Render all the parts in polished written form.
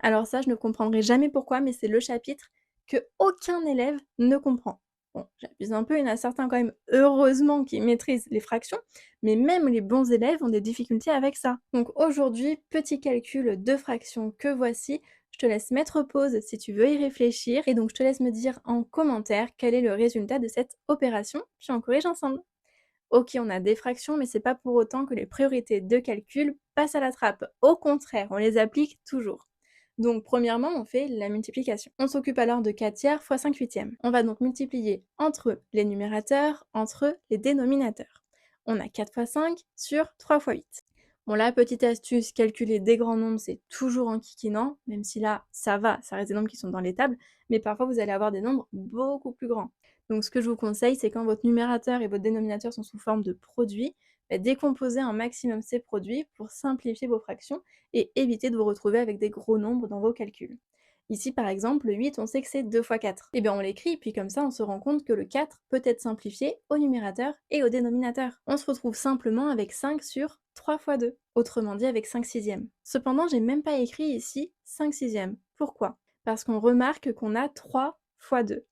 Alors ça, je ne comprendrai jamais pourquoi, mais c'est le chapitre que aucun élève ne comprend. Bon, j'abuse un peu, il y en a certains quand même, heureusement, qui maîtrisent les fractions, mais même les bons élèves ont des difficultés avec ça. Donc aujourd'hui, petit calcul de fractions que voici. Je te laisse mettre pause si tu veux y réfléchir, et donc je te laisse me dire en commentaire quel est le résultat de cette opération, puis on corrige ensemble. Ok, on a des fractions, mais c'est pas pour autant que les priorités de calcul passent à la trappe. Au contraire, on les applique toujours. Donc, premièrement, on fait la multiplication. On s'occupe alors de 4 tiers fois 5 huitièmes. On va donc multiplier entre les numérateurs, entre les dénominateurs. On a 4 fois 5 sur 3 fois 8. Bon là, petite astuce, calculer des grands nombres, c'est toujours en kikinant, même si là, ça va, ça reste des nombres qui sont dans les tables, mais parfois vous allez avoir des nombres beaucoup plus grands. Donc ce que je vous conseille, c'est quand votre numérateur et votre dénominateur sont sous forme de produits, décomposer un maximum ces produits pour simplifier vos fractions et éviter de vous retrouver avec des gros nombres dans vos calculs. Ici, par exemple, le 8, on sait que c'est 2 fois 4. Et bien on l'écrit, puis comme ça, on se rend compte que le 4 peut être simplifié au numérateur et au dénominateur. On se retrouve simplement avec 5 sur 3 fois 2, autrement dit avec 5 sixièmes. Cependant, j'ai même pas écrit ici 5 sixièmes. Pourquoi? Parce qu'on remarque qu'on a 3 fois 2.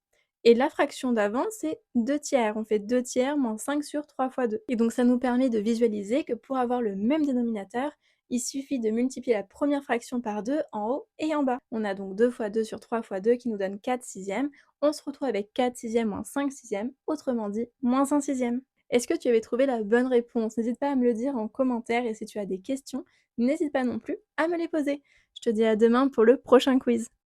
Et la fraction d'avant, c'est 2 tiers. On fait 2 tiers moins 5 sur 3 fois 2. Et donc ça nous permet de visualiser que pour avoir le même dénominateur, il suffit de multiplier la première fraction par 2 en haut et en bas. On a donc 2 fois 2 sur 3 fois 2 qui nous donne 4 sixièmes. On se retrouve avec 4 sixièmes moins 5 sixièmes, autrement dit, moins 1 sixième. Est-ce que tu avais trouvé la bonne réponse? N'hésite pas à me le dire en commentaire, et si tu as des questions, n'hésite pas non plus à me les poser. Je te dis à demain pour le prochain quiz.